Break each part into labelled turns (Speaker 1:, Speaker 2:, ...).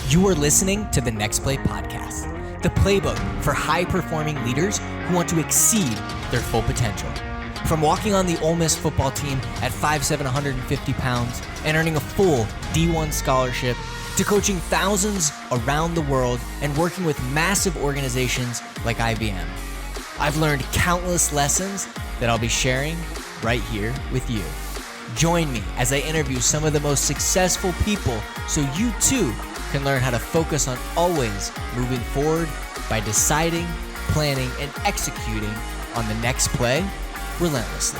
Speaker 1: You are listening to the Next Play podcast, the playbook for high-performing leaders who want to exceed their full potential. From walking on the Ole Miss football team at 5'7", 150 pounds and earning a full D1 scholarship, to coaching thousands around the world and working with massive organizations like IBM. I've learned countless lessons that I'll be sharing right here with you. Join me as I interview some of the most successful people so you too can learn how to focus on always moving forward by deciding, planning, and executing on the next play relentlessly.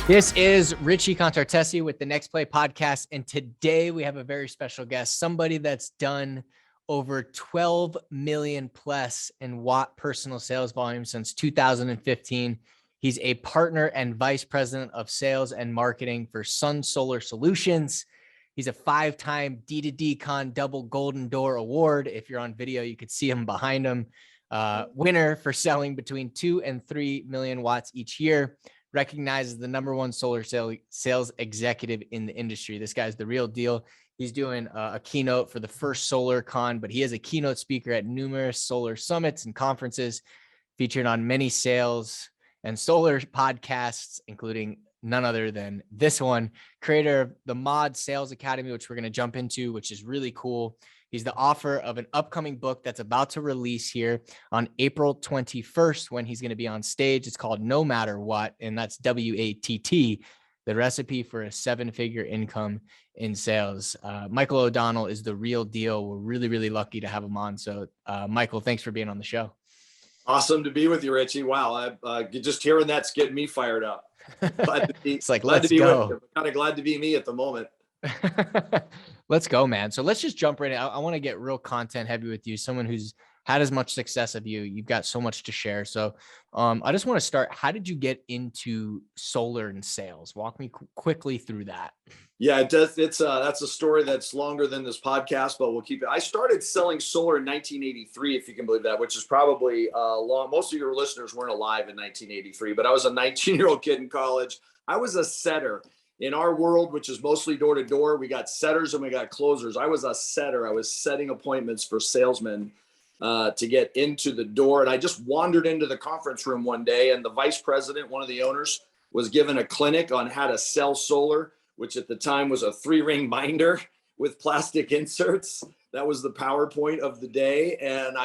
Speaker 1: This is Richie Contartesi with the Next Play podcast, and today we have a very special guest, somebody that's done over 12 million plus in watt personal sales volume since 2015. He's a partner and vice president of sales and marketing for Sun Solar Solutions. He's a 5-time D2D Con Double Golden Door Award. If you're on video, you could see him behind him. Winner for selling between 2 and 3 million watts each year. Recognized as the #1 solar sales executive in the industry. This guy's the real deal. He's doing a keynote for the first solar con, but he is a keynote speaker at numerous solar summits and conferences, featured on many sales and solar podcasts, including none other than this one, creator of the Mod Sales Academy, which we're going to jump into, which is really cool. He's the author of an upcoming book that's about to release here on April 21st when he's going to be on stage. It's called No Matter What, and that's WATT, the recipe for a 7-figure income in sales. Michael O'Donnell is the real deal. We're really, really lucky to have him on. So Michael, thanks for being on the show.
Speaker 2: Awesome to be with you, Richie. Wow. Just hearing that's getting me fired up. Glad to be,
Speaker 1: it's like,
Speaker 2: glad
Speaker 1: let's
Speaker 2: to be
Speaker 1: go.
Speaker 2: with you. Kind of glad to be me at the moment.
Speaker 1: Let's go, man. So let's just jump right in. I want to get real content heavy with you. Someone who's had as much success as you. You've got so much to share. So I just want to start. How did you get into solar and sales? Walk me quickly through that.
Speaker 2: Yeah, it does. That's a story that's longer than this podcast, but we'll keep it. I started selling solar in 1983, if you can believe that, which is probably long. Most of your listeners weren't alive in 1983, but I was a 19-year-old kid in college. I was a setter. In our world, which is mostly door to door, we got setters and we got closers. I was a setter. I was setting appointments for salesmen to get into the door. And I just wandered into the conference room one day, and the vice president, one of the owners, was given a clinic on how to sell solar, which at the time was a 3-ring binder with plastic inserts. That was the PowerPoint of the day. And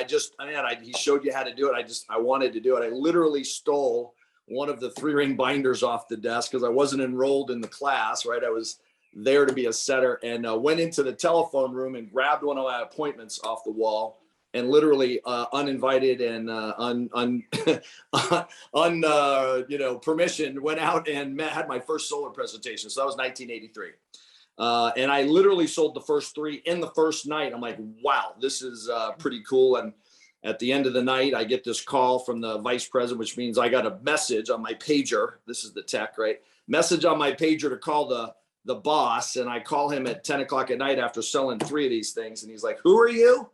Speaker 2: he showed you how to do it. I wanted to do it. I literally stole one of the 3-ring binders off the desk because I wasn't enrolled in the class, right? I was there to be a setter, and went into the telephone room and grabbed one of my appointments off the wall, and literally uninvited and permission, went out and had my first solar presentation. So that was 1983. And I literally sold the first 3 in the first night. I'm like, wow, this is pretty cool. And at the end of the night, I get this call from the vice president, which means I got a message on my pager. This is the tech, right? Message on my pager to call the boss. And I call him at 10 o'clock at night after selling 3 of these things. And he's like, who are you?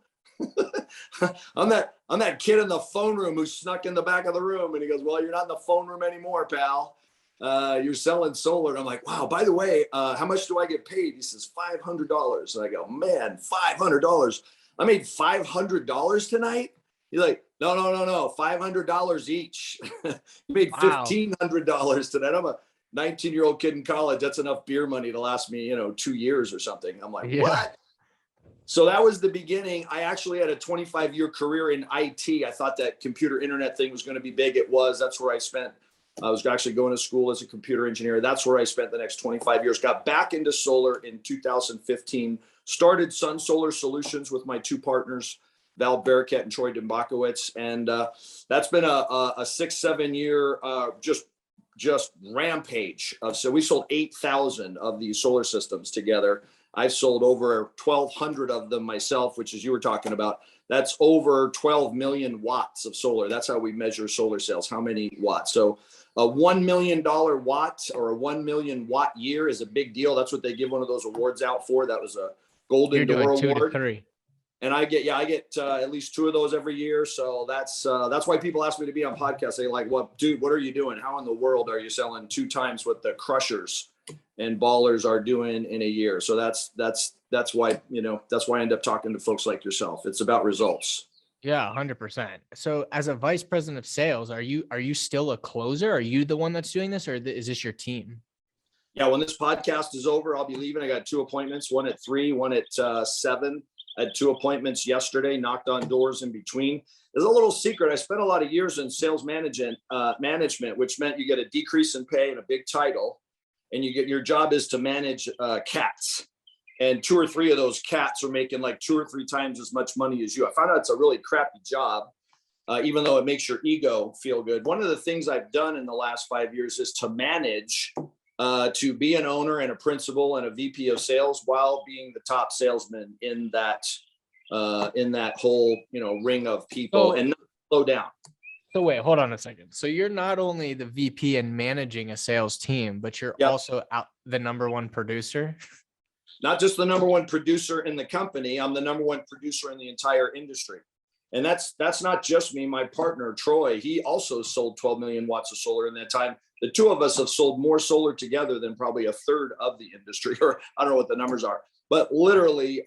Speaker 2: I'm that kid in the phone room who snuck in the back of the room. And he goes, well, you're not in the phone room anymore, pal. You're selling solar. And I'm like, wow, by the way, how much do I get paid? He says, $500. And I go, man, $500. I made $500 tonight. He's like, no, $500 each. You made $1,500 tonight. I'm a 19-year-old kid in college. That's enough beer money to last me, 2 years or something. I'm like, what? So that was the beginning. I actually had a 25-year career in IT. I thought that computer internet thing was going to be big. It was. That's where I was actually going to school as a computer engineer. That's where I spent the next 25 years. Got back into solar in 2015. Started Sun Solar Solutions with my 2 partners, Val Baraket and Troy Dembakowitz. And that's been a 6-7 year just rampage. So we sold 8,000 of these solar systems together. I've sold over 1,200 of them myself, which, as you were talking about, that's over 12 million watts of solar. That's how we measure solar sales, how many watts. So a $1 million watt or a 1 million watt year is a big deal. That's what they give one of those awards out for. That was a Golden Door Award. 2 to 3. And I get at least 2 of those every year. So that's why people ask me to be on podcasts. They like, well, dude, what are you doing? How in the world are you selling 2 times what the crushers and ballers are doing in a year? So that's that's why I end up talking to folks like yourself. It's about results.
Speaker 1: Yeah, 100%. So as a vice president of sales, are you still a closer? Are you the one that's doing this, or is this your team?
Speaker 2: Yeah, when this podcast is over, I'll be leaving. I got 2 appointments, one at 3, one at 7. I had 2 appointments yesterday, knocked on doors in between. There's a little secret. I spent a lot of years in sales management, which meant you get a decrease in pay and a big title, and your job is to manage cats. And 2 or 3 of those cats are making like 2 or 3 times as much money as you. I found out it's a really crappy job, even though it makes your ego feel good. One of the things I've done in the last 5 years is to manage, to be an owner and a principal and a VP of sales while being the top salesman in that whole, ring of people, and not slow down.
Speaker 1: So wait, hold on a second. So you're not only the VP and managing a sales team, but you're also the number 1 producer.
Speaker 2: Not just the number 1 producer in the company. I'm the number 1 producer in the entire industry. And that's not just me. My partner, Troy, he also sold 12 million watts of solar in that time. The 2 of us have sold more solar together than probably a third of the industry, or I don't know what the numbers are. But literally,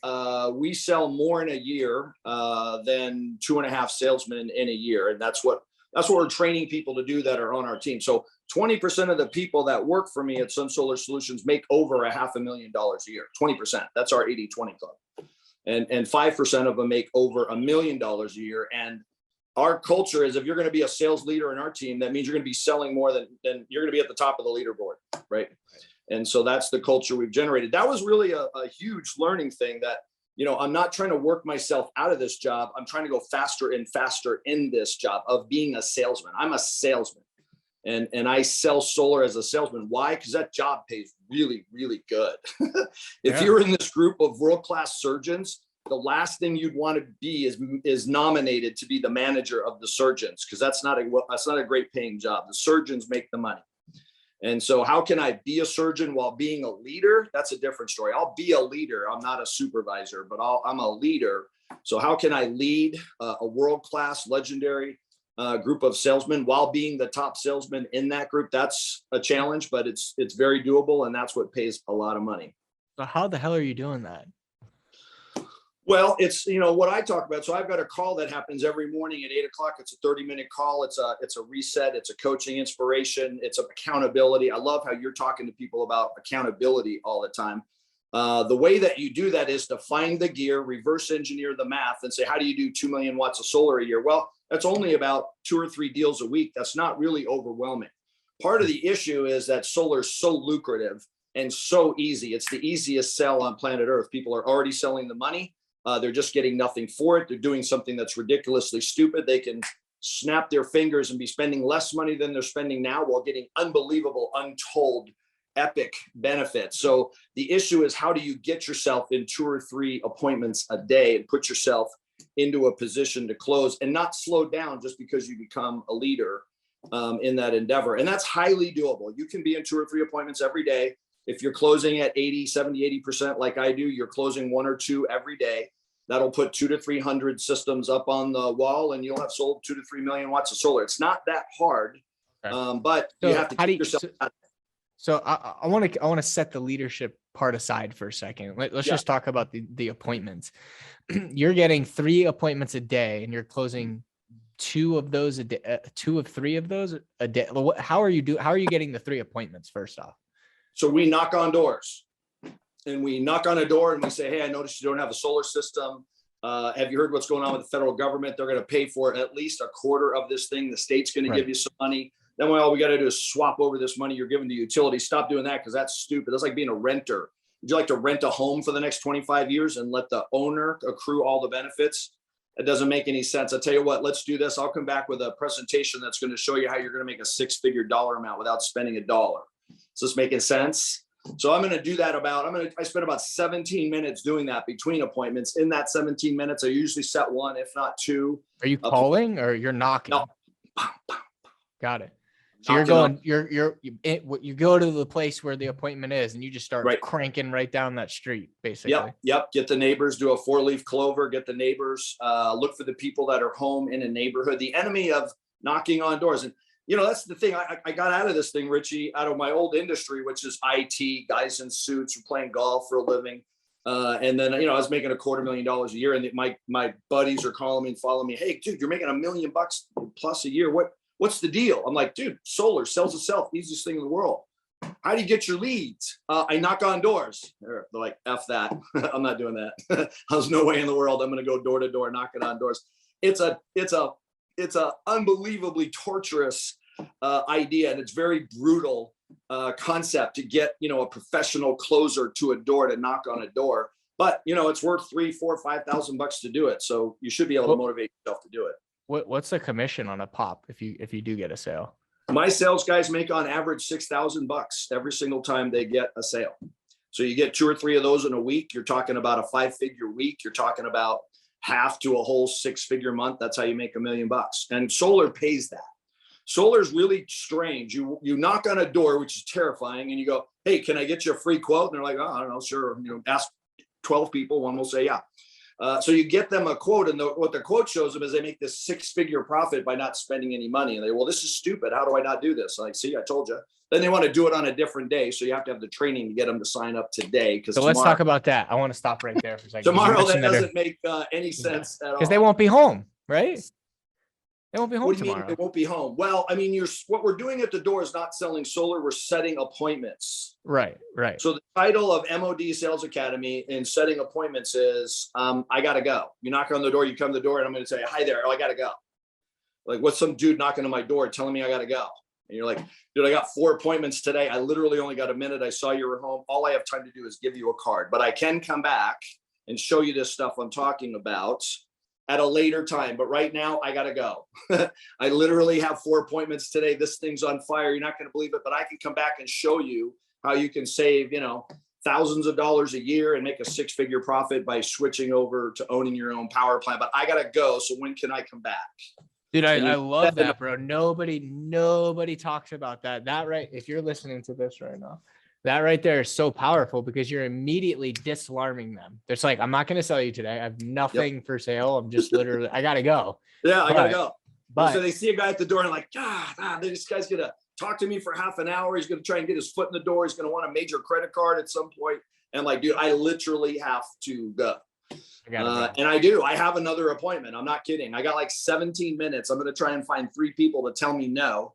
Speaker 2: we sell more in a year than 2.5 salesmen in a year. And that's what we're training people to do that are on our team. So 20% of the people that work for me at Sun Solar Solutions make over $500,000 a year. 20%. That's our 80-20 club. And 5% of them make over $1 million a year. And our culture is, if you're going to be a sales leader in our team, that means you're going to be selling more than you're going to be at the top of the leaderboard, right? And so that's the culture we've generated. That was really a huge learning thing that, I'm not trying to work myself out of this job. I'm trying to go faster and faster in this job of being a salesman. I'm a salesman, and I sell solar as a salesman. Why? Because that job pays really, really good. If you're in this group of world-class surgeons, the last thing you'd want to be is nominated to be the manager of the surgeons, because that's not a great paying job. The surgeons make the money. And so how can I be a surgeon while being a leader? That's a different story. I'll be a leader. I'm not a supervisor, but I'm a leader. So how can I lead a world-class, legendary group of salesmen while being the top salesman in that group? That's a challenge, but it's very doable, and that's what pays a lot of money.
Speaker 1: So how the hell are you doing that?
Speaker 2: Well, it's, what I talk about. So I've got a call that happens every morning at 8:00. It's a 30-minute call. It's a reset. It's a coaching inspiration. It's accountability. I love how you're talking to people about accountability all the time. The way that you do that is to find the gear, reverse engineer the math, and say, how do you do 2 million watts of solar a year? Well, that's only about 2 or 3 deals a week. That's not really overwhelming. Part of the issue is that solar is so lucrative and so easy. It's the easiest sell on planet Earth. People are already selling the money. They're just getting nothing for it. They're doing something that's ridiculously stupid. They can snap their fingers and be spending less money than they're spending now while getting unbelievable, untold, epic benefits. So the issue is, how do you get yourself in 2 or 3 appointments a day and put yourself into a position to close and not slow down just because you become a leader in that endeavor? And that's highly doable. You can be in 2 or 3 appointments every day. If you're closing at 80% like I do, you're closing 1 or 2 every day. That'll put 200 to 300 systems up on the wall, and you'll have sold 2 to 3 million watts of solar. It's not that hard, but you have to keep yourself.
Speaker 1: So I want to set the leadership part aside for a second. Let's just talk about the appointments. You're getting 3 appointments a day, and you're closing 2 of those a day, 2 of 3 of those a day. How are you getting the 3 appointments first off?
Speaker 2: So we knock on doors, and we knock on a door and we say, hey, I noticed you don't have a solar system. Have you heard what's going on with the federal government? They're going to pay for at least a quarter of this thing. The state's going to give you some money. Then all we got to do is swap over this money you're giving to utilities. Stop doing that, because that's stupid. That's like being a renter. Would you like to rent a home for the next 25 years and let the owner accrue all the benefits? It doesn't make any sense. I'll tell you what, let's do this. I'll come back with a presentation that's going to show you how you're going to make a 6-figure dollar amount without spending a dollar. Is this making sense? So I'm going to do that I spend about 17 minutes doing that between appointments. In that 17 minutes, I usually set 1, if not 2.
Speaker 1: Are you calling or you're knocking?
Speaker 2: No.
Speaker 1: Got it. So you're going, you go to the place where the appointment is, and you just start cranking right down that street, basically.
Speaker 2: Yep. Get the neighbors, do a 4-leaf clover, get the neighbors, look for the people that are home in a neighborhood. The enemy of knocking on doors. And that's the thing. I got out of this thing, Richie, out of my old industry, which is IT, guys in suits who playing golf for a living. And then, I was making $250,000 a year, and my buddies are calling me and following me. Hey, dude, you're making $1 million plus a year. What's the deal? I'm like, dude, solar sells itself. Easiest thing in the world. How do you get your leads? I knock on doors. They're like, F that. I'm not doing that. There's no way in the world I'm going to go door to door knocking on doors. It's a unbelievably torturous idea, and it's very brutal concept to get a professional closer to a door to knock on a door. But it's worth $3,000, $4,000, $5,000 to do it. So you should be able to motivate yourself to do it.
Speaker 3: What's the commission on a pop if you do get a sale?
Speaker 2: My sales guys make on average $6,000 every single time they get a sale. So you get 2 or 3 of those in a week. You're talking about a 5-figure week. You're talking about half to a whole 6-figure month. That's how you make $1 million. And solar pays that. Solar is really strange. You knock on a door, which is terrifying, and you go, "Hey, can I get you a free quote?" And they're like, "Oh, I don't know, sure." Ask 12 people, one will say, "Yeah." So you get them a quote, and what the quote shows them is they make this 6-figure profit by not spending any money. And they, "Well, this is stupid. How do I not do this?" I'm like, "See, I told you." Then they want to do it on a different day, so you have to have the training to get them to sign up today.
Speaker 3: So let's talk about that. I want to stop right there for a second.
Speaker 2: Tomorrow, that doesn't make any sense at all.
Speaker 3: Because they won't be home, right? They won't be home tomorrow.
Speaker 2: Mean they won't be home? Well, I mean, what we're doing at the door is not selling solar. We're setting appointments.
Speaker 3: Right.
Speaker 2: So the title of MOD Sales Academy in setting appointments is, I got to go. You knock on the door, you come to the door, and I'm going to say, "Hi there. Oh, I got to go." Like, what's some dude knocking on my door telling me I got to go? And you're like, "Dude, I got 4 appointments today. I literally only got a minute. I saw you were home. All I have time to do is give you a card, but I can come back and show you this stuff I'm talking about at a later time. But right now I got to go." I literally have 4 appointments today. This thing's on fire. You're not going to believe it, but I can come back and show you how you can save, thousands of dollars a year and make a 6-figure profit by switching over to owning your own power plant. But I got to go. So when can I come back?
Speaker 3: Dude, I love that, bro. Nobody talks about that. That right. If you're listening to this right now, that right there is so powerful because you're immediately disarming them. It's like, "I'm not going to sell you today. I have nothing for sale. I'm just literally, I got to go."
Speaker 2: Yeah, I got to go.
Speaker 3: But
Speaker 2: so they see a guy at the door and like, this guy's going to talk to me for half an hour. He's going to try and get his foot in the door. He's going to want a major credit card at some point. And like, dude, I literally have to go. And I do. I have another appointment. I'm not kidding. I got like 17 minutes. I'm going to try and find 3 people to tell me no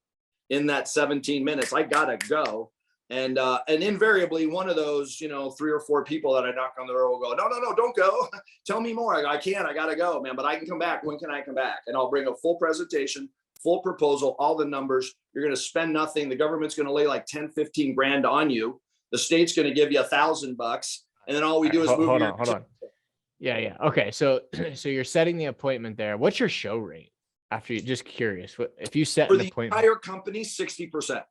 Speaker 2: in that 17 minutes. I got to go. And invariably one of those, 3 or 4 people that I knock on the door will go, no, don't go. Tell me more. I can't, I got to go, man, but I can come back. When can I come back? And I'll bring a full presentation, full proposal, all the numbers. You're going to spend nothing. The government's going to lay like 10, 15 grand on you. The state's going to give you $1,000. And then all we do is move. Hold on.
Speaker 3: Yeah. Okay. So you're setting the appointment there. What's your show rate after you, just curious, if you set an appointment?
Speaker 2: For the entire company, 60%.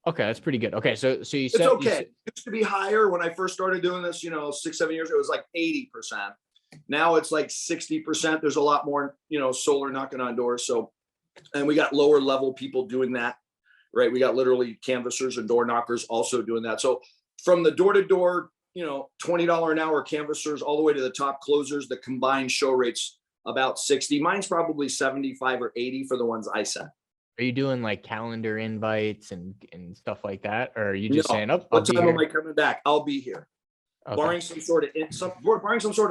Speaker 3: Okay, that's pretty good. Okay, so you said
Speaker 2: it's okay. It used to be higher when I first started doing this, 6-7 years ago. It was like 80%. Now it's like 60%. There's a lot more, solar knocking on doors. So, and we got lower level people doing that, right? We got literally canvassers and door knockers also doing that. So from the door to door, $20 an hour canvassers all the way to the top closers, the combined show rate's about 60. Mine's probably 75 or 80 for the ones I set.
Speaker 3: Are you doing like calendar invites and stuff like that? Or are you just saying, "Oh,
Speaker 2: what time am I coming back? I'll be here." Okay. Barring some sort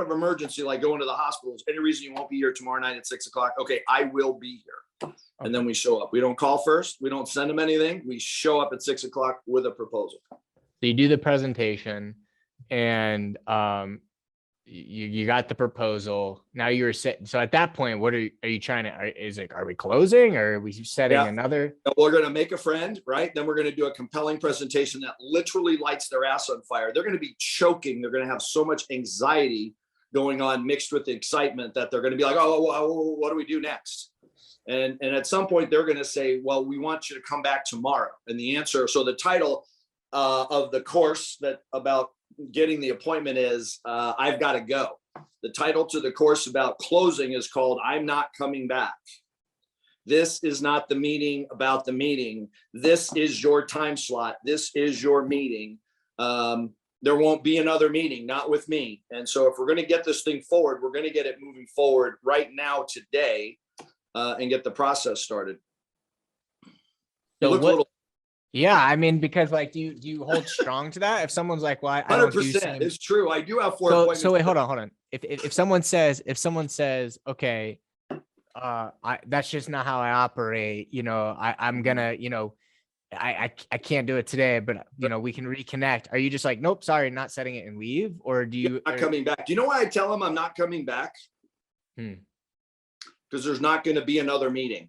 Speaker 2: of emergency, like going to the hospital, is any reason you won't be here tomorrow night at 6:00? Okay, I will be here. Okay. And then we show up. We don't call first. We don't send them anything. We show up at 6:00 with a proposal.
Speaker 3: So you do the presentation and you got the proposal. Now you're set. So at that point, what are you trying to, are we closing or are we setting another?
Speaker 2: We're going to make a friend, right? Then we're going to do a compelling presentation that literally lights their ass on fire. They're going to be choking. They're going to have so much anxiety going on mixed with the excitement that they're going to be like, "Oh, what do we do next?" And at some point they're going to say, "Well, we want you to come back tomorrow." And the answer, so the title of the course that about getting the appointment is I've got to go. The title to the course about closing is called "I'm Not Coming Back." This is not the meeting about the meeting. This is your time slot. This is your meeting. There won't be another meeting, not with me. And so if we're going to get this thing forward, we're going to get it moving forward right now today and get the process started.
Speaker 3: So Yeah, I mean, because like, do you hold strong to that? If someone's like, "Well, I don't do
Speaker 2: 100%.
Speaker 3: same."
Speaker 2: It's true. I do have 4 appointments.
Speaker 3: So wait, hold on. If someone says, okay, that's just not how I operate. I'm gonna, I can't do it today, but we can reconnect. Are you just like, nope, sorry, not setting it and leave, or do you?
Speaker 2: Not coming back. Do you know why I tell them I'm not coming back? Because there's not going to be another meeting.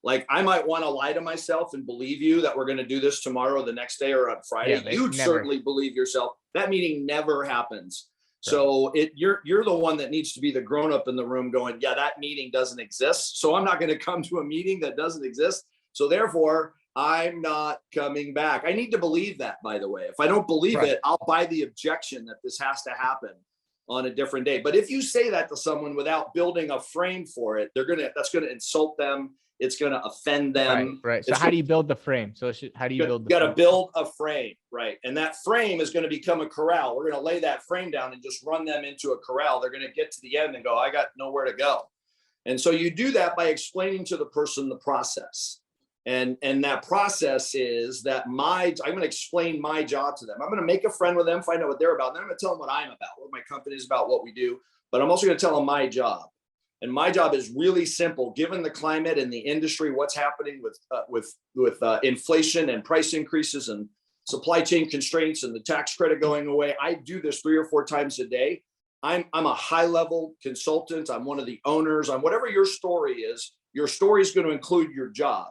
Speaker 2: Like, I might want to lie to myself and believe you that we're going to do this tomorrow, the next day, or on Friday.
Speaker 3: Yeah,
Speaker 2: You'd certainly believe yourself. That meeting never happens. Right. So you're the one that needs to be the grown-up in the room going, yeah, that meeting doesn't exist. So I'm not going to come to a meeting that doesn't exist. So therefore, I'm not coming back. I need to believe that, by the way. If I don't believe it, I'll buy the objection that this has to happen on a different day. But if you say that to someone without building a frame for it, that's going to insult them. It's going to offend them.
Speaker 3: Right. So how do you build the frame? How do you build the frame?
Speaker 2: You got to build a frame, right? And that frame is going to become a corral. We're going to lay that frame down and just run them into a corral. They're going to get to the end and go, I got nowhere to go. And so you do that by explaining to the person the process. And that process is that I'm going to explain my job to them. I'm going to make a friend with them, find out what they're about. And then I'm going to tell them what I'm about, what my company is about, what we do. But I'm also going to tell them my job. And my job is really simple, given the climate and the industry, what's happening with inflation and price increases and supply chain constraints and the tax credit going away. I do this 3 or 4 times a day. I'm a high level consultant. I'm one of the owners. I'm whatever your story is. Your story is going to include your job.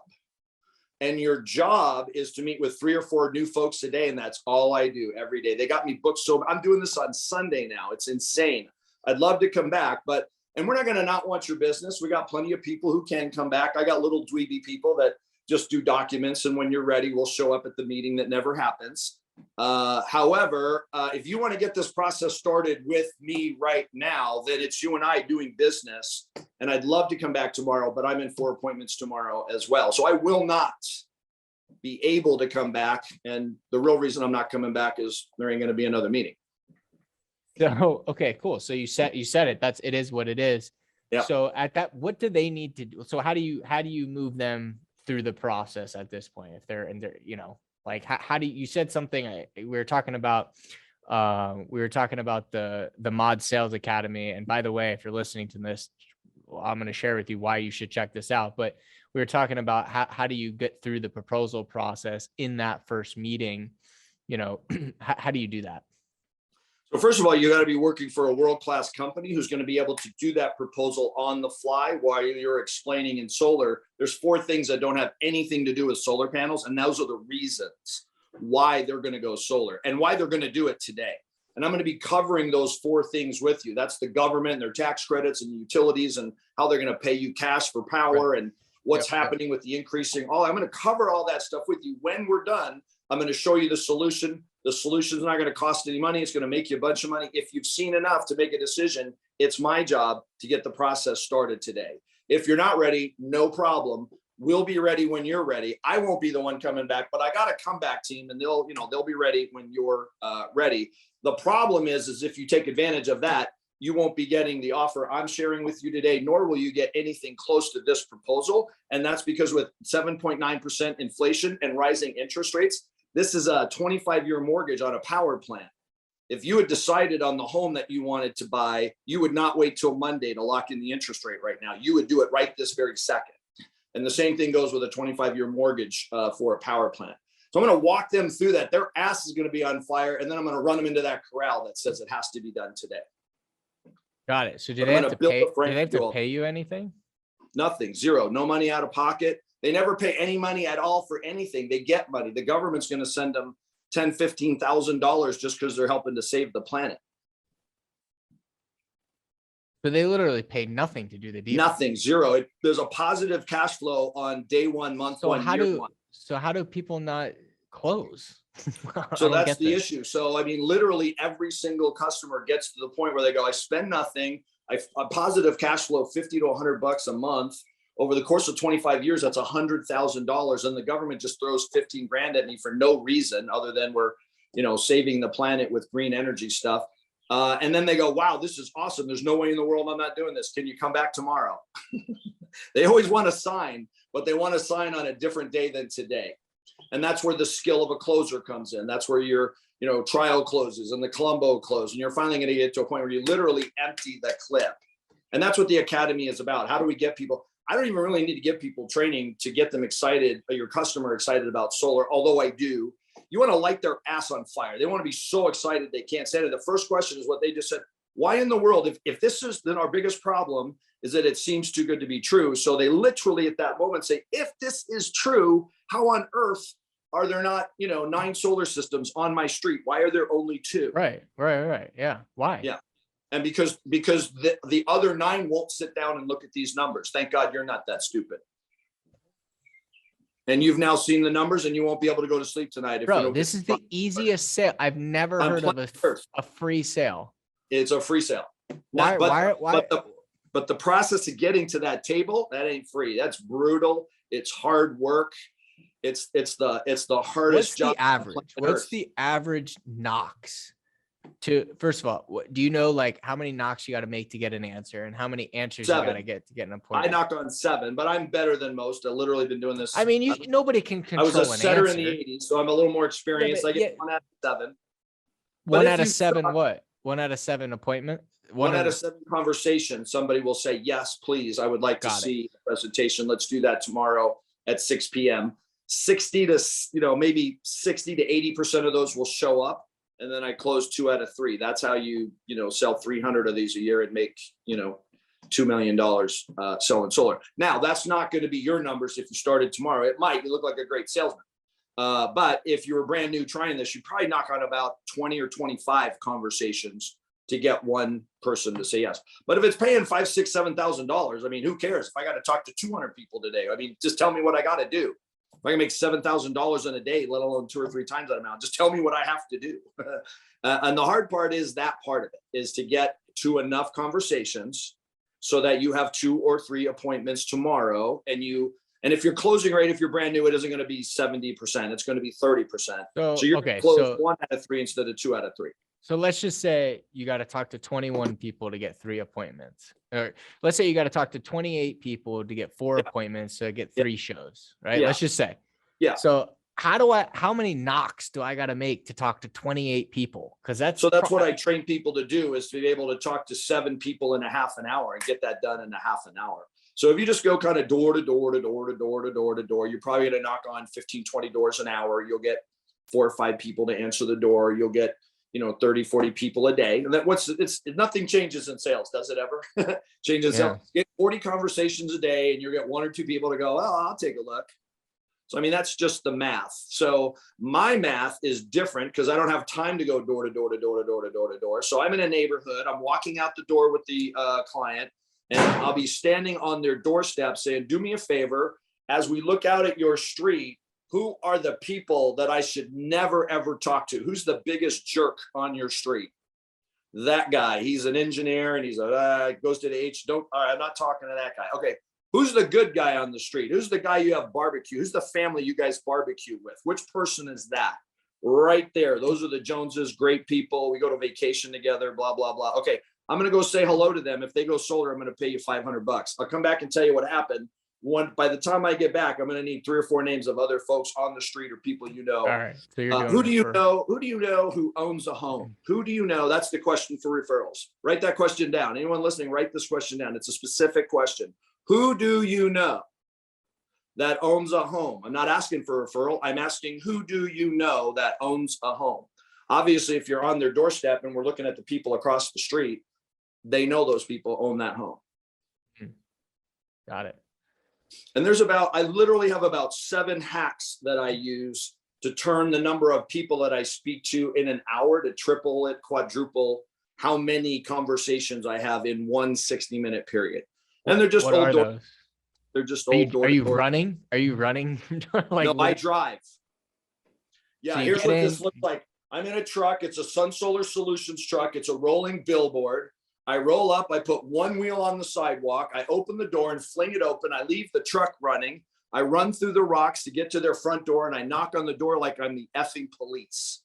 Speaker 2: And your job is to meet with 3 or 4 new folks a day. And that's all I do every day. They got me booked. So I'm doing this on Sunday now. It's insane. I'd love to come back, and we're not going to not want your business. We got plenty of people who can come back. I got little dweeby people that just do documents. And when you're ready, we'll show up at the meeting that never happens. However, if you want to get this process started with me right now, then it's you and I doing business. And I'd love to come back tomorrow, but I'm in 4 appointments tomorrow as well. So I will not be able to come back. And the real reason I'm not coming back is there ain't going to be another meeting.
Speaker 3: So, okay, cool. So you said it. It is what it is.
Speaker 2: Yeah.
Speaker 3: So at that, what do they need to do? So how do you move them through the process at this point? If they're like, how do you said something, we were talking about the Mod Sales Academy. And by the way, if you're listening to this, I'm going to share with you why you should check this out. But we were talking about how do you get through the proposal process in that first meeting? How do you do that?
Speaker 2: So first of all, you got to be working for a world-class company who's going to be able to do that proposal on the fly while you're explaining in solar. There's 4 things that don't have anything to do with solar panels. And those are the reasons why they're going to go solar and why they're going to do it today. And I'm going to be covering those 4 things with you. That's the government and their tax credits and utilities and how they're going to pay you cash for power and what's happening with the increasing. I'm going to cover all that stuff with you. When we're done, I'm going to show you the solution. The solution is not going to cost any money. It's going to make you a bunch of money. If you've seen enough to make a decision, it's my job to get the process started today. If you're not ready, no problem. We'll be ready when you're ready. I won't be the one coming back, but I got a comeback team and they'll be ready when you're ready. The problem is if you take advantage of that, you won't be getting the offer I'm sharing with you today, nor will you get anything close to this proposal. And that's because with 7.9% inflation and rising interest rates, this is a 25-year mortgage on a power plant. If you had decided on the home that you wanted to buy, you would not wait till Monday to lock in the interest rate right now. You would do it right this very second. And the same thing goes with a 25-year mortgage for a power plant. So I'm going to walk them through that. Their ass is going to be on fire. And then I'm going to run them into that corral that says it has to be done today.
Speaker 3: Got it. So do they have to pay you anything?
Speaker 2: Nothing. Zero. No money out of pocket. They never pay any money at all for anything. They get money. The government's going to send them $10,000, $15,000 just because they're helping to save the planet.
Speaker 3: But they literally pay nothing to do the deal.
Speaker 2: Nothing. Zero. There's a positive cash flow on day 1, month 1, year 1.
Speaker 3: So how do people not close?
Speaker 2: So that's the issue. So, I mean, literally every single customer gets to the point where they go, I spend nothing. A positive cash flow, $50 to $100 a month. Over the course of 25 years, that's $100,000. And the government just throws 15 grand at me for no reason other than we're, saving the planet with green energy stuff. And then they go, wow, this is awesome. There's no way in the world I'm not doing this. Can you come back tomorrow? They always want to sign, but they want to sign on a different day than today. And that's where the skill of a closer comes in. That's where your, trial closes and the Columbo close. And you're finally going to get to a point where you literally empty the clip. And that's what the academy is about. How do we get people? I don't even really need to give people training to get them excited, your customer excited about solar, although I do. You want to light their ass on fire. They want to be so excited they can't stand it. The first question is what they just said. Why in the world, if this is, then our biggest problem is that it seems too good to be true. So they literally at that moment say, if this is true, how on earth are there not, 9 solar systems on my street? Why are there only 2?
Speaker 3: Right. Yeah. Why?
Speaker 2: Yeah. And because the other 9 won't sit down and look at these numbers. Thank God you're not that stupid. And you've now seen the numbers and you won't be able to go to sleep tonight.
Speaker 3: Bro, this is the easiest sale. I've never heard of a free sale.
Speaker 2: It's a free sale.
Speaker 3: Why?
Speaker 2: But the process of getting to that table, that ain't free. That's brutal. It's hard work. It's the hardest job.
Speaker 3: What's the average knocks first of all, do you know like how many knocks you got to make to get an answer and how many answers
Speaker 2: 7.
Speaker 3: you got to get an appointment?
Speaker 2: I knocked on 7, but I'm better than most. I literally been doing this.
Speaker 3: I mean, nobody can control.
Speaker 2: I was a setter in the 80s, so I'm a little more experienced. I get 1 out of 7.
Speaker 3: 1 out of 7 what? 1 out of 7 appointment?
Speaker 2: 1 out of 7 conversations. Somebody will say, yes, please. I would like to see the presentation. Let's do that tomorrow at 6 p.m. 60 to, maybe 60 to 80% of those will show up. And then I close 2 out of 3. That's how you sell 300 of these a year and make, $2 million selling solar. Now, that's not going to be your numbers if you started tomorrow. It might. You look like a great salesman. But if you were brand new trying this, you probably knock on about 20 or 25 conversations to get one person to say yes. But if it's paying $5,000, $6,000, $7,000, I mean, who cares? If I got to talk to 200 people today, I mean, just tell me what I got to do. If I can make $7,000 in a day, let alone 2 or 3 times that amount, just tell me what I have to do. And the hard part is that part of it is to get to enough conversations so that you have 2 or 3 appointments tomorrow. And if your closing rate, if you're brand new, it isn't going to be 70%. It's going to be 30%. So you're going to close 1 out of 3 instead of 2 out of 3.
Speaker 3: So let's just say you got to talk to 21 people to get 3 appointments. Or let's say you got to talk to 28 people to get 4 appointments to get 3 shows, right?
Speaker 2: Yeah.
Speaker 3: Let's just say.
Speaker 2: Yeah.
Speaker 3: So how many knocks do I got to make to talk to 28 people? Because that's
Speaker 2: what I train people to do, is to be able to talk to 7 people in a half an hour and get that done in a half an hour. So if you just go kind of door to door to door to door to door to door, you're probably going to knock on 15, 20 doors an hour. You'll get 4 or 5 people to answer the door. You'll get 30, 40 people a day. And nothing changes in sales, does it ever? Changes. Yeah. Get 40 conversations a day and you get 1 or 2 people to go, oh, I'll take a look. So, I mean, that's just the math. So my math is different because I don't have time to go door to door to door to door to door to door. So I'm in a neighborhood. I'm walking out the door with the client and I'll be standing on their doorstep saying, do me a favor. As we look out at your street, who are the people that I should never, ever talk to? Who's the biggest jerk on your street? That guy. He's an engineer and he's goes to the H. All right, I'm not talking to that guy. Okay. Who's the good guy on the street? Who's the guy you have barbecue? Who's the family you guys barbecue with? Which person is that? Right there. Those are the Joneses, great people. We go to vacation together, blah, blah, blah. Okay. I'm going to go say hello to them. If they go solar, I'm going to pay you $500. I'll come back and tell you what happened. By the time I get back, I'm going to need 3 or 4 names of other folks on the street or people you know.
Speaker 3: All right. So
Speaker 2: who do you know? Who do you know who owns a home? Who do you know? That's the question for referrals. Write that question down. Anyone listening, write this question down. It's a specific question. Who do you know that owns a home? I'm not asking for a referral. I'm asking, who do you know that owns a home? Obviously, if you're on their doorstep and we're looking at the people across the street, they know those people own that home.
Speaker 3: Got it.
Speaker 2: And I literally have about 7 hacks that I use to turn the number of people that I speak to in an hour to triple it, quadruple how many conversations I have in one 60-minute period. And they're just old doors. They're just old doors.
Speaker 3: Are you running? Are you running?
Speaker 2: No, I drive. Yeah, so here's what this looks like. I'm in a truck. It's a Sun Solar Solutions truck. It's a rolling billboard. I roll up, I put one wheel on the sidewalk, I open the door and fling it open. I leave the truck running. I run through the rocks to get to their front door and I knock on the door like I'm the effing police.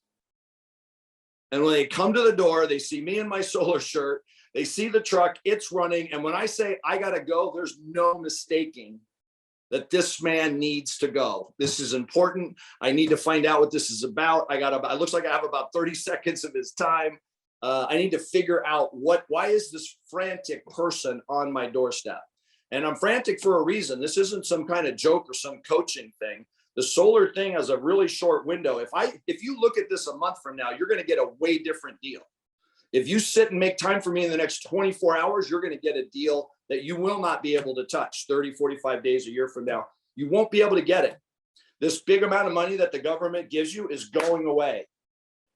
Speaker 2: And when they come to the door, they see me in my solar shirt, they see the truck, it's running. And when I say I gotta go, there's no mistaking that this man needs to go. This is important. I need to find out what this is about. It looks like I have about 30 seconds of his time. I need to figure out why is this frantic person on my doorstep? And I'm frantic for a reason. This isn't some kind of joke or some coaching thing. The solar thing has a really short window. If you look at this a month from now, you're going to get a way different deal. If you sit and make time for me in the next 24 hours, you're going to get a deal that you will not be able to touch 30, 45 days, a year from now. You won't be able to get it. This big amount of money that the government gives you is going away.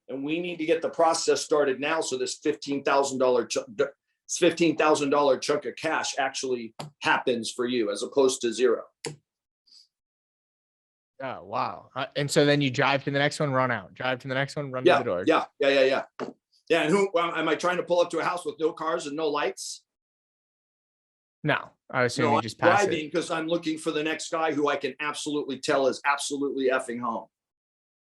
Speaker 2: And we need to get the process started now so this $15,000 chunk of cash actually happens for you as opposed to zero.
Speaker 3: Oh, wow. And so then you drive to the next one, run out, drive to the next one, run to the door.
Speaker 2: Yeah. And am I trying to pull up to a house with no cars and no lights? No,
Speaker 3: I was saying you just pass
Speaker 2: driving because I'm looking for the next guy who I can absolutely tell is absolutely effing home.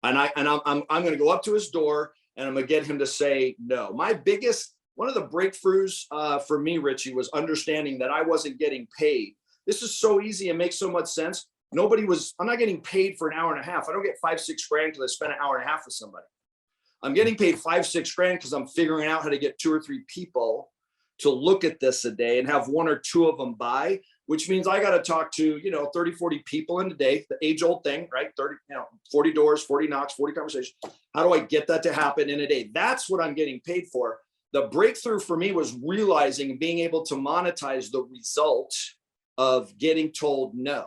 Speaker 2: And I'm going to go up to his door and I'm going to get him to say no. One of the breakthroughs for me, Richie, was understanding that I wasn't getting paid. This is so easy and makes so much sense. I'm not getting paid for an hour and a half. I don't get $5-6 grand because I spent an hour and a half with somebody. I'm getting paid $5-6 grand because I'm figuring out how to get 2 or 3 people to look at this a day and have 1 or 2 of them buy, which means I got to talk to, 30, 40 people in a day, the age old thing, right? 40 doors, 40 knocks, 40 conversations. How do I get that to happen in a day? That's what I'm getting paid for. The breakthrough for me was realizing and being able to monetize the result of getting told no.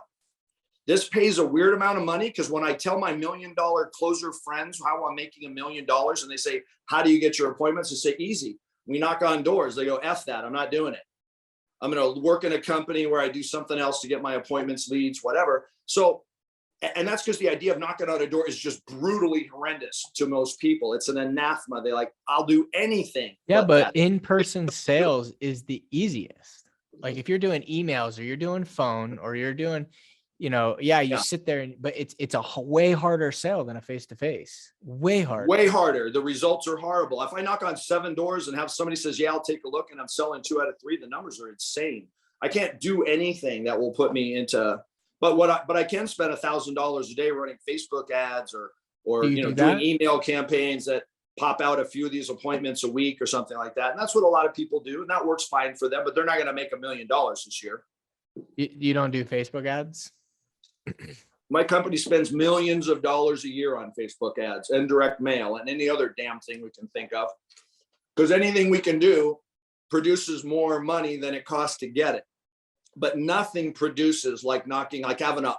Speaker 2: This pays a weird amount of money because when I tell my $1 million closer friends how I'm making $1 million and they say, how do you get your appointments? I say, easy. We knock on doors. They go, F that. I'm not doing it. I'm going to work in a company where I do something else to get my appointments, leads, whatever. So, and that's because the idea of knocking on a door is just brutally horrendous to most people. It's an anathema. They I'll do anything.
Speaker 3: Yeah, but in-person sales is the easiest. Like if you're doing emails or you're doing phone or you're doing, sit there but it's a way harder sell than a face-to-face. Way harder.
Speaker 2: The results are horrible. If I knock on 7 doors and have somebody says, yeah, I'll take a look, and I'm selling 2 out of 3, the numbers are insane. I can't do anything that will put me into, but I can spend $1,000 a day running Facebook ads or doing email campaigns that pop out a few of these appointments a week or something like that. And that's what a lot of people do. And that works fine for them, but they're not going to make $1 million this year.
Speaker 3: You don't do Facebook ads?
Speaker 2: My company spends millions of dollars a year on Facebook ads and direct mail and any other damn thing we can think of, because anything we can do produces more money than it costs to get it. But nothing produces like having a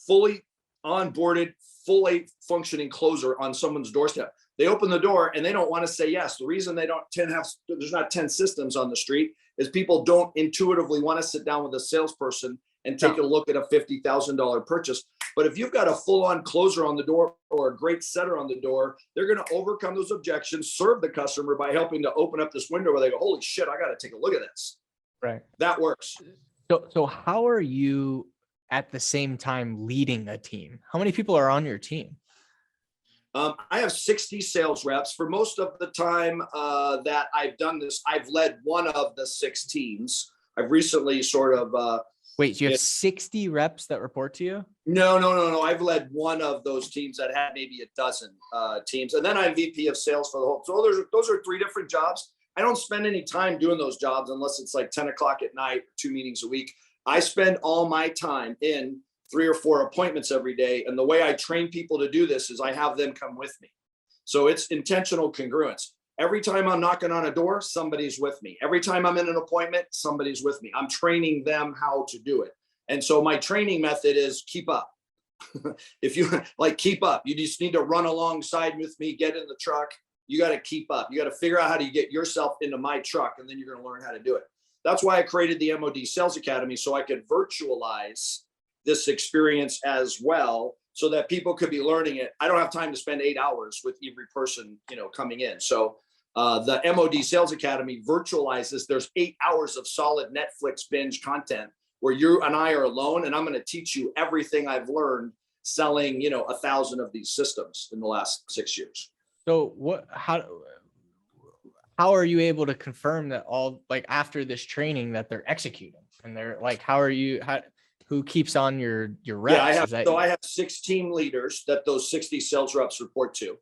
Speaker 2: fully onboarded, fully functioning closer on someone's doorstep. They open the door and they don't want to say yes. The reason there's not 10 systems on the street is people don't intuitively want to sit down with a salesperson and take a look at a $50,000 purchase. But if you've got a full-on closer on the door or a great setter on the door, they're going to overcome those objections, serve the customer by helping to open up this window where they go, holy shit, I got to take a look at this.
Speaker 3: Right.
Speaker 2: That works.
Speaker 3: So how are you at the same time leading a team? How many people are on your team?
Speaker 2: I have 60 sales reps. For most of the time that I've done this, I've led one of the 6 teams. I've recently sort of...
Speaker 3: Wait, so you have 60 reps that report to you?
Speaker 2: No. I've led one of those teams that had maybe a dozen teams. And then I'm VP of sales for the whole. So those are 3 different jobs. I don't spend any time doing those jobs unless it's like 10 o'clock at night, 2 meetings a week. I spend all my time in 3 or 4 appointments every day. And the way I train people to do this is I have them come with me. So it's intentional congruence. Every time I'm knocking on a door, somebody's with me. Every time I'm in an appointment, somebody's with me. I'm training them how to do it. And so my training method is keep up. If you keep up, you just need to run alongside with me, get in the truck. You got to keep up. You got to figure out how to get yourself into my truck, and then you're going to learn how to do it. That's why I created the MOD Sales Academy, so I could virtualize this experience as well, so that people could be learning it. I don't have time to spend 8 hours with every person, coming in. So the MOD Sales Academy virtualizes. There's 8 hours of solid Netflix binge content where you and I are alone, and I'm going to teach you everything I've learned selling, 1,000 of these systems in the last 6 years.
Speaker 3: So how are you able to confirm that all after this training that they're executing and they're who keeps on your reps?
Speaker 2: Yeah,
Speaker 3: I
Speaker 2: have 6 team leaders that those 60 sales reps report to.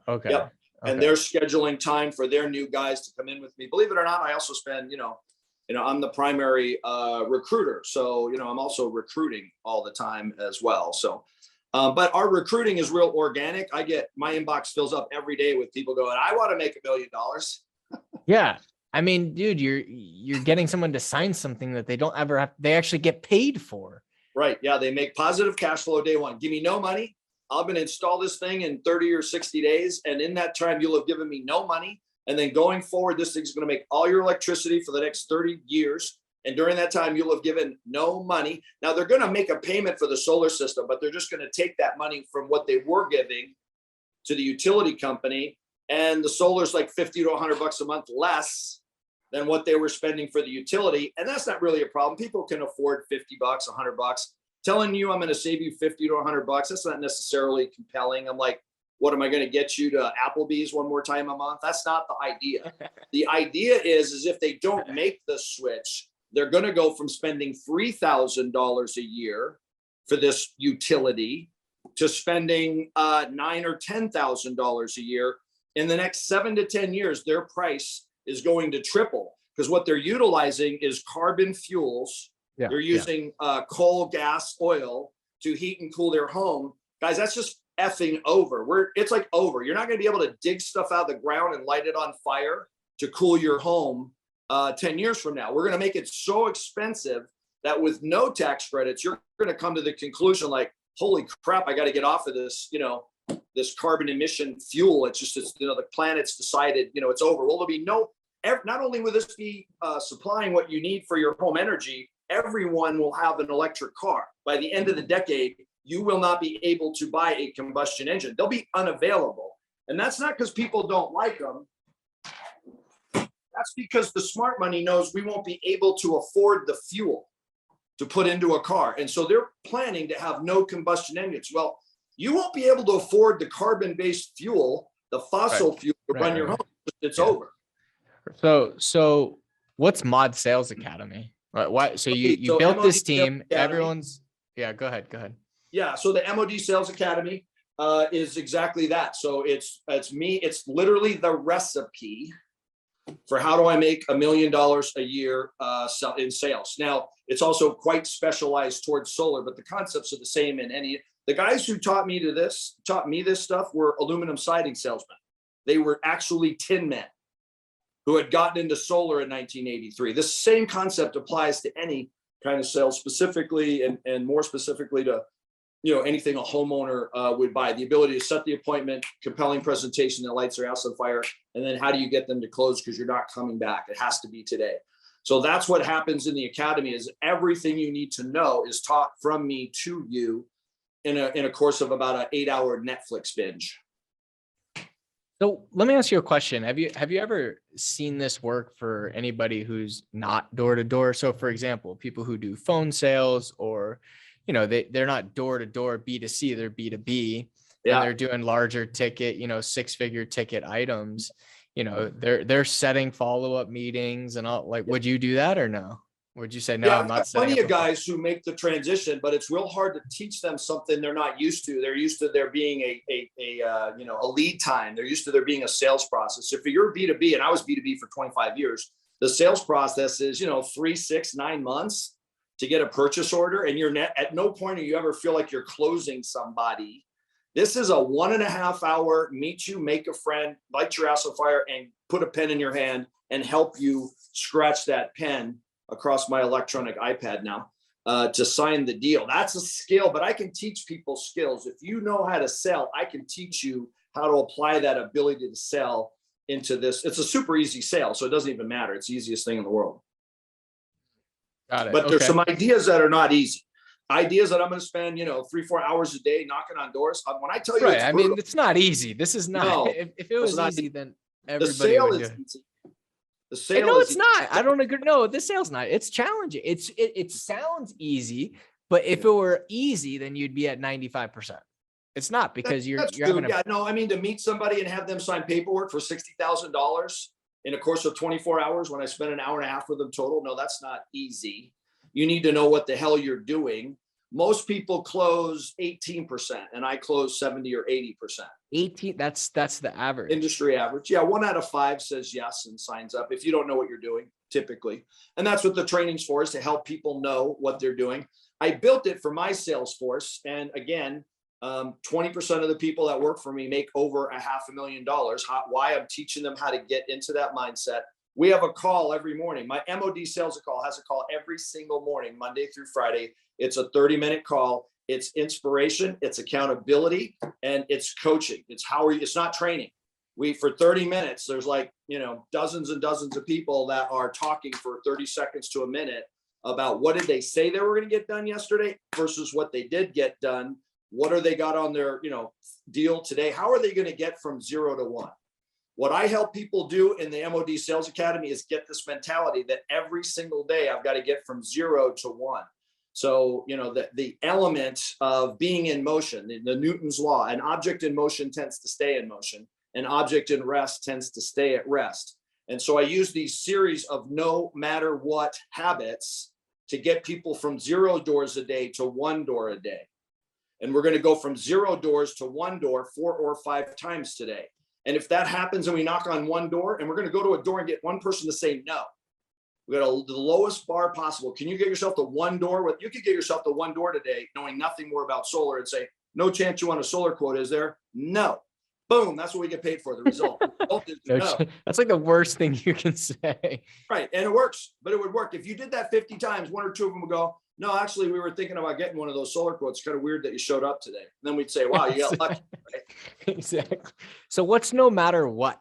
Speaker 3: Okay.
Speaker 2: Yep. And
Speaker 3: Okay.
Speaker 2: they're scheduling time for their new guys to come in with me. Believe it or not, I also spend, I'm the primary recruiter. So, I'm also recruiting all the time as well. So, but our recruiting is real organic. My inbox fills up every day with people going, I want to make $1 million.
Speaker 3: Yeah. I mean, dude, you're getting someone to sign something that they don't ever have, they actually get paid for.
Speaker 2: Right. Yeah. They make positive cash flow day one. Give me no money. I'm going to install this thing in 30 or 60 days. And in that time, you'll have given me no money. And then going forward, this thing's going to make all your electricity for the next 30 years. And during that time, you'll have given no money. Now they're going to make a payment for the solar system, but they're just going to take that money from what they were giving to the utility company. And the solar's like 50 to $100 a month less than what they were spending for the utility. And that's not really a problem. People can afford $50, $100. Telling you I'm going to save you 50 to $100, that's not necessarily compelling. I'm like, what am I going to get you to Applebee's one more time a month? That's not the idea. The idea is if they don't make the switch, they're going to go from spending $3,000 a year for this utility to spending $9,000 or $10,000 a year. In the next 7 to 10 years, their price is going to triple because what they're utilizing is carbon fuels. Yeah, they're using coal, gas, oil to heat and cool their home. Guys, that's just effing over. It's like over. You're not going to be able to dig stuff out of the ground and light it on fire to cool your home 10 years from now. We're going to make it so expensive that with no tax credits, you're going to come to the conclusion like, holy crap, I got to get off of this, this carbon emission fuel. It's the planet's decided, it's over. Well, there'll be not only will this be supplying what you need for your home energy, everyone will have an electric car. By the end of the decade, you will not be able to buy a combustion engine. They'll be unavailable. And that's not because people don't like them. That's because the smart money knows we won't be able to afford the fuel to put into a car. And so they're planning to have no combustion engines. Well, you won't be able to afford the carbon-based fuel, the fossil fuel to run your home. It's over.
Speaker 3: So what's Mod Sales Academy? Why? So you built this team. Everyone's go ahead.
Speaker 2: Yeah. So the MOD Sales Academy is exactly that. So it's me. It's literally the recipe for how do I make $1 million a year in sales. Now it's also quite specialized towards solar, but the concepts are the same in any. The guys who taught me this stuff were aluminum siding salesmen. They were actually tin men who had gotten into solar in 1983. This same concept applies to any kind of sales, specifically and more specifically to anything a homeowner would buy. The ability to set the appointment, compelling presentation that lights their house on fire, and then how do you get them to close because you're not coming back? It has to be today. So that's what happens in the academy is everything you need to know is taught from me to you in a course of about an 8-hour Netflix binge.
Speaker 3: So let me ask you a question. Have you ever seen this work for anybody who's not door to door? So for example, people who do phone sales or, they're not door to door B2C, they're B2B, and they're doing larger ticket, 6-figure ticket items. They're setting follow-up meetings and all. Like, would you do that or no? Would you say no? I'm not.
Speaker 2: Plenty of guys who make the transition, but it's real hard to teach them something they're not used to. They're used to there being a lead time. They're used to there being a sales process. If you're B2B, and I was B2B for 25 years, the sales process is 3, 6, 9 months to get a purchase order, and you're at no point do you ever feel like you're closing somebody. This is a 1.5 hour meet you, make a friend, light your ass on fire, and put a pen in your hand and help you scratch that pen across my electronic iPad now to sign the deal. That's a skill, but I can teach people skills. If you know how to sell, I can teach you how to apply that ability to sell into this. It's a super easy sale, so it doesn't even matter. It's the easiest thing in the world.
Speaker 3: Got it.
Speaker 2: But there's some ideas that are not easy. Ideas that I'm going to spend, 3-4 hours a day knocking on doors. When I tell you,
Speaker 3: right? I mean, it's not easy. This is not. No, if it was easy, then everybody
Speaker 2: the sale
Speaker 3: would
Speaker 2: is
Speaker 3: do it.
Speaker 2: easy. The sale
Speaker 3: no, it's not. I don't agree. No, the sale's not. It's challenging. It sounds easy, but if it were easy, then you'd be at 95%. It's not because you're having
Speaker 2: to meet somebody and have them sign paperwork for $60,000 in a course of 24 hours when I spend an hour and a half with them total. No, that's not easy. You need to know what the hell you're doing. Most people close 18% and I close 70 or 80%.
Speaker 3: 18, that's the average.
Speaker 2: Industry average. Yeah, 1 out of 5 says yes and signs up if you don't know what you're doing, typically. And that's what the training's for, is to help people know what they're doing. I built it for my sales force. And again, 20% of the people that work for me make over $500,000. Why? I'm teaching them how to get into that mindset. We have a call every morning. My MOD sales call has a call every single morning, Monday through Friday. It's a 30-minute call. It's inspiration, it's accountability, and it's coaching. It's not training. For 30 minutes, there's like, dozens and dozens of people that are talking for 30 seconds to a minute about what did they say they were going to get done yesterday versus what they did get done. What are they got on their, deal today? How are they going to get from 0 to 1? What I help people do in the MOD Sales Academy is get this mentality that every single day I've got to get from 0 to 1. So, the element of being in motion, the Newton's law, an object in motion tends to stay in motion. An object in rest tends to stay at rest. And so I use these series of no matter what habits to get people from 0 doors a day to 1 door a day. And we're going to go from 0 doors to 1 door 4 or 5 times today. And if that happens and we knock on 1 door, and we're going to go to a door and get one person to say no. We got the lowest bar possible. Can you get yourself to 1 door? You could get yourself to 1 door today, knowing nothing more about solar, and say, no chance you want a solar quote, is there? No. Boom. That's what we get paid for. The result. No.
Speaker 3: That's like the worst thing you can say.
Speaker 2: Right. And it works, but it would work. If you did that 50 times, 1 or 2 of them would go, no, actually, we were thinking about getting one of those solar quotes. Kind of weird that you showed up today. And then we'd say, wow, you got lucky. Right?
Speaker 3: Exactly. So what's no matter what?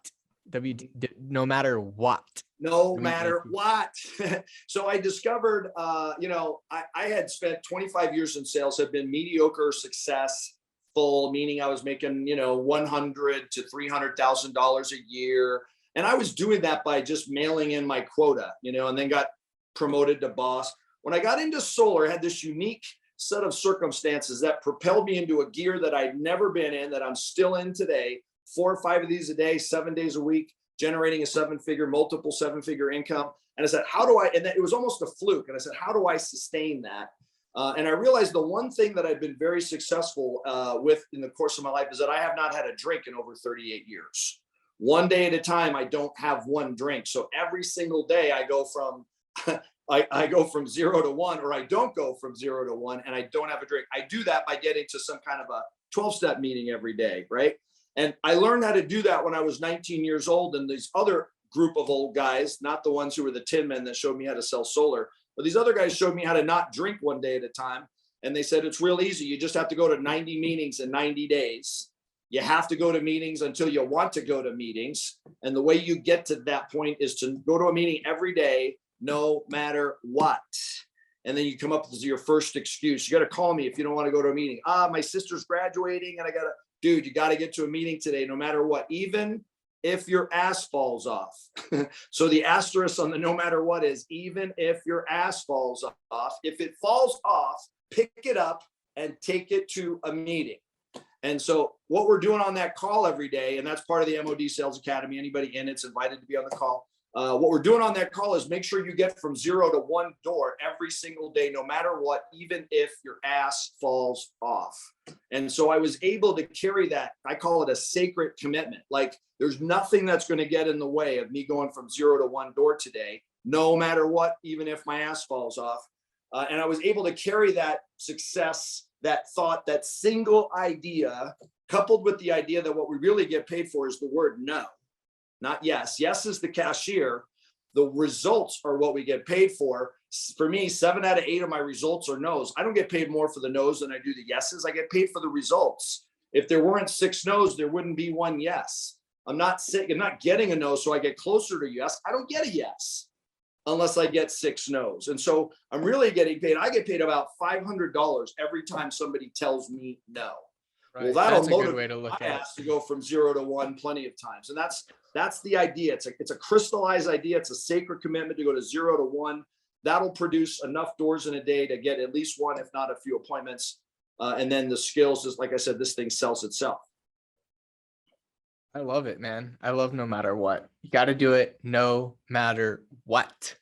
Speaker 3: No matter what?
Speaker 2: No matter what. So I discovered, I had spent 25 years in sales, had been mediocre successful, meaning I was making, $100,000 to $300,000 a year. And I was doing that by just mailing in my quota, and then got promoted to boss. When I got into solar, I had this unique set of circumstances that propelled me into a gear that I'd never been in, that I'm still in today, 4 or 5 of these a day, 7 days a week, generating a multiple 7-figure income. And I said, and it was almost a fluke. And I said, how do I sustain that? And I realized the one thing that I've been very successful with in the course of my life is that I have not had a drink in over 38 years. 1 day at a time, I don't have 1 drink. So every single day I go from, I go from 0 to 1, or I don't go from 0 to 1, and I don't have a drink. I do that by getting to some kind of a 12-step meeting every day, right? And I learned how to do that when I was 19 years old. And these other group of old guys, not the ones who were the tin men that showed me how to sell solar, but these other guys showed me how to not drink 1 day at a time. And they said, it's real easy. You just have to go to 90 meetings in 90 days. You have to go to meetings until you want to go to meetings. And the way you get to that point is to go to a meeting every day, no matter what. And then you come up with your first excuse. You got to call me if you don't want to go to a meeting. My sister's graduating and dude, you got to get to a meeting today, no matter what, even if your ass falls off. So the asterisk on the no matter what is, even if your ass falls off, if it falls off, pick it up and take it to a meeting. And so what we're doing on that call every day, and that's part of the MOD Sales Academy, anybody in it's invited to be on the call. What we're doing on that call is make sure you get from 0 to 1 door every single day, no matter what, even if your ass falls off. And so I was able to carry that. I call it a sacred commitment. Like there's nothing that's going to get in the way of me going from 0 to 1 door today, no matter what, even if my ass falls off. And I was able to carry that success, that thought, that single idea, coupled with the idea that what we really get paid for is the word no. Not yes. Yes is the cashier. The results are what we get paid for. For me, 7 out of 8 of my results are no's. I don't get paid more for the no's than I do the yeses. I get paid for the results. If there weren't 6 no's, there wouldn't be 1 yes. I'm not getting a no, so I get closer to yes. I don't get a yes unless I get 6 no's. And so I'm really getting paid. I get paid about $500 every time somebody tells me no. Right. Well, that'll motivate my ass to go from 0 to 1 plenty of times. And that's the idea. It's a crystallized idea. It's a sacred commitment to go to 0 to 1. That'll produce enough doors in a day to get at least 1, if not a few appointments. And then the skills is, like I said, this thing sells itself.
Speaker 3: I love it, man. I love no matter what. You got to do it no matter what.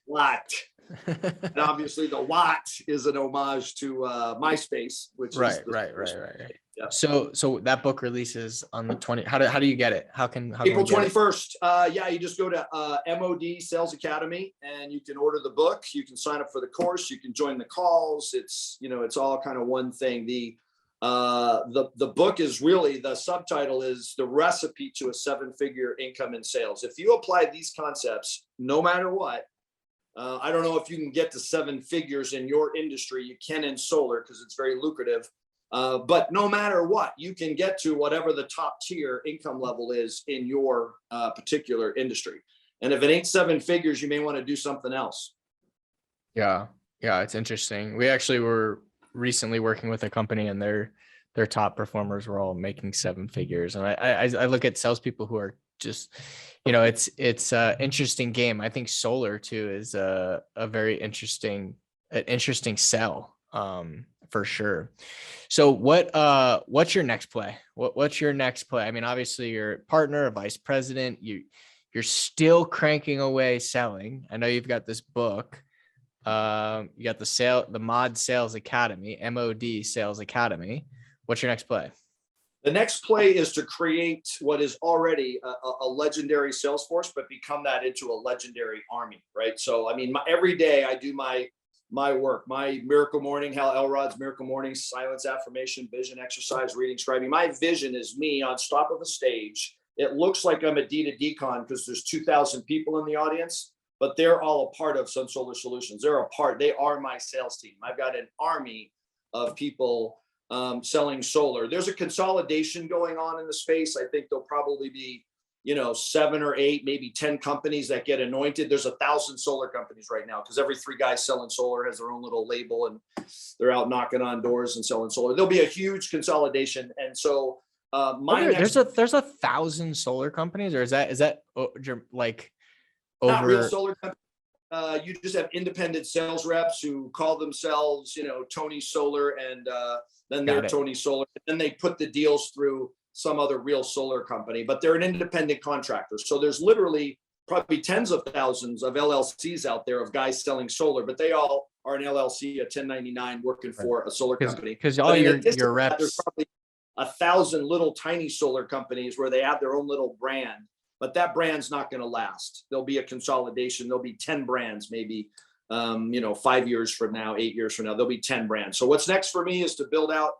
Speaker 2: And obviously the Watt is an homage to MySpace, which
Speaker 3: right,
Speaker 2: is
Speaker 3: right.
Speaker 2: Yeah.
Speaker 3: So that book releases on the 20th. How do you get it? How can
Speaker 2: April
Speaker 3: we get it?
Speaker 2: 21st. Yeah, you just go to MOD Sales Academy and you can order the book. You can sign up for the course. You can join the calls. It's, you know, it's all kind of one thing. The book is really, the subtitle is The Recipe to a Seven-Figure Income in Sales. If you apply these concepts, no matter what, I don't know if you can get to seven figures in your industry. You can in solar because it's very lucrative. But no matter what, you can get to whatever the top tier income level is in your particular industry. And if it ain't seven figures, you may want to do something else.
Speaker 3: Yeah, it's interesting. We actually were recently working with a company, and their top performers were all making seven figures. And I look at salespeople who are just, you know, it's an interesting game. I think solar too is a very interesting sell, for sure. So what's your next play? What's your next play? I mean, obviously you're a partner, a vice president, you're still cranking away selling. I know you've got this book. You got the Mod Sales Academy, MOD Sales Academy. What's your next play?
Speaker 2: The next play is to create what is already a legendary sales force, but become that into a legendary army, right? So, I mean, every day I do my work, my Miracle Morning, Hal Elrod's Miracle Morning, silence, affirmation, vision, exercise, reading, scribing. My vision is me on top of a stage. It looks like I'm a D2D con because there's 2,000 people in the audience, but they're all a part of Sun Solar Solutions. They are my sales team. I've got an army of people selling solar. There's a consolidation going on in the space. I think there'll probably be, 7 or 8, maybe 10 companies that get anointed. There's 1,000 solar companies right now because every 3 guys selling solar has their own little label and they're out knocking on doors and selling solar. There'll be a huge consolidation. And so
Speaker 3: there's 1,000 solar companies, or is that like over?
Speaker 2: Not real solar companies. You just have independent sales reps who call themselves, Tony Solar, and then they're Tony Solar. And then they put the deals through some other real solar company, but they're an independent contractor. So there's literally probably tens of thousands of LLCs out there of guys selling solar, but they all are an LLC, a 1099 working for a solar company.
Speaker 3: Because all your reps,
Speaker 2: there's probably 1,000 little tiny solar companies where they have their own little brand, but that brand's not going to last. There'll be a consolidation. There'll be 10 brands, maybe, 5 years from now, 8 years from now, there'll be 10 brands. So what's next for me is to build out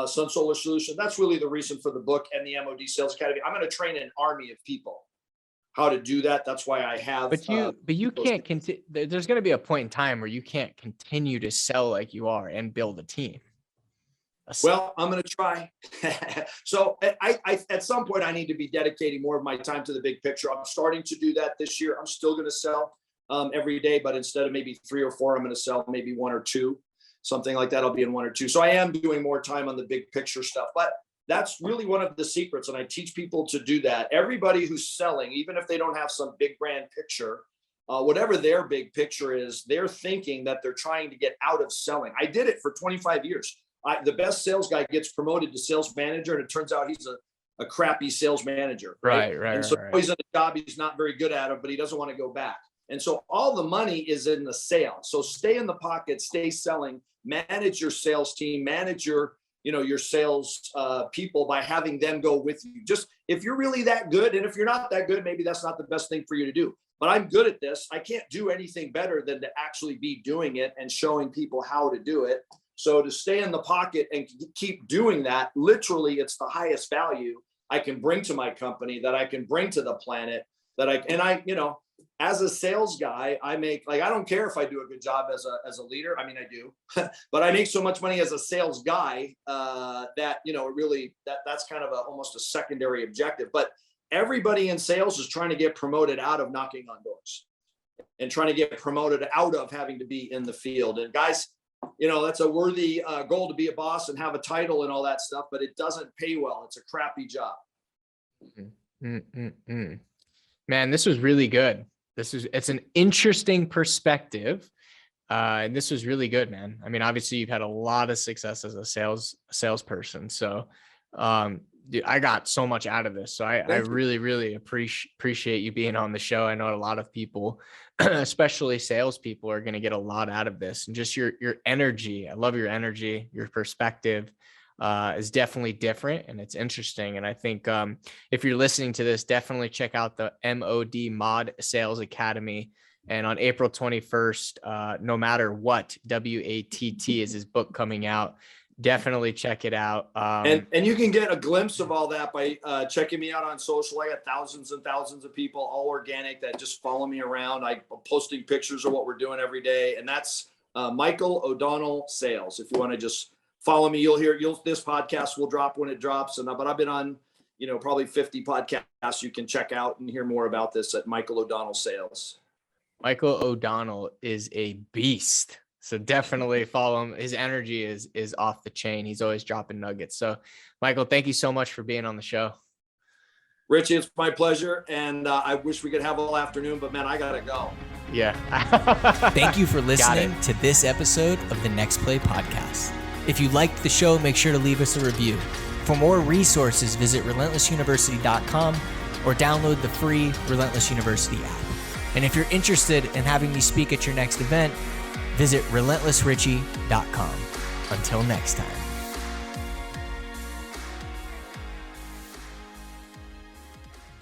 Speaker 2: Sun Solar Solution. That's really the reason for the book and the MOD Sales Academy. I'm going to train an army of people how to do that. That's why I have.
Speaker 3: But you can't continue. There's going to be a point in time where you can't continue to sell like you are and build a team.
Speaker 2: Well, I'm going to try. So I at some point I need to be dedicating more of my time to the big picture. I'm starting to do that this year. I'm still going to sell every day, but instead of maybe 3 or 4, I'm going to sell maybe 1 or 2. Something like that. I'll be in 1 or 2. So I am doing more time on the big picture stuff, but that's really one of the secrets. And I teach people to do that. Everybody who's selling, even if they don't have some big brand picture, whatever their big picture is, they're thinking that they're trying to get out of selling. I did it for 25 years. The best sales guy gets promoted to sales manager, and it turns out he's a crappy sales manager. Right. And so he's in a job he's not very good at it, but he doesn't want to go back. And so all the money is in the sale. So stay in the pocket, stay selling, manage your sales team, manage your sales people by having them go with you. Just if you're really that good, and if you're not that good, maybe that's not the best thing for you to do. But I'm good at this. I can't do anything better than to actually be doing it and showing people how to do it. So to stay in the pocket and keep doing that, literally, it's the highest value I can bring to my company, that I can bring to the planet, as a sales guy, I make, I don't care if I do a good job as a leader. I mean, I do, but I make so much money as a sales guy that, that's kind of almost a secondary objective. But everybody in sales is trying to get promoted out of knocking on doors and trying to get promoted out of having to be in the field. And guys, that's a worthy goal, to be a boss and have a title and all that stuff, but it doesn't pay well. It's a crappy job.
Speaker 3: Man, this was really good. It's an interesting perspective. And this was really good, man. I mean, obviously you've had a lot of success as a salesperson. So dude, I got so much out of this. So I really, really appreciate you being on the show. I know a lot of people, especially salespeople, are going to get a lot out of this, and just your energy. I love your energy. Your perspective is definitely different, and it's interesting. And I think if you're listening to this, definitely check out the Mod Sales Academy. And on April 21st, No Matter What, WATT is his book coming out. Definitely check it out.
Speaker 2: And you can get a glimpse of all that by checking me out on social. I got thousands and thousands of people, all organic, that just follow me around. I'm posting pictures of what we're doing every day. And that's Michael O'Donnell Sales. If you want to just follow me, this podcast will drop when it drops. But I've been on, probably 50 podcasts you can check out and hear more about this at Michael O'Donnell Sales.
Speaker 3: Michael O'Donnell is a beast. So definitely follow him. His energy is off the chain. He's always dropping nuggets. So Michael, thank you so much for being on the show.
Speaker 2: Richie, it's my pleasure. And I wish we could have all afternoon, but man, I got to go.
Speaker 3: Yeah.
Speaker 1: Thank you for listening to this episode of the Next Play podcast. If you liked the show, make sure to leave us a review. For more resources, visit relentlessuniversity.com or download the free Relentless University app. And if you're interested in having me speak at your next event, visit relentlessrichie.com. Until next time.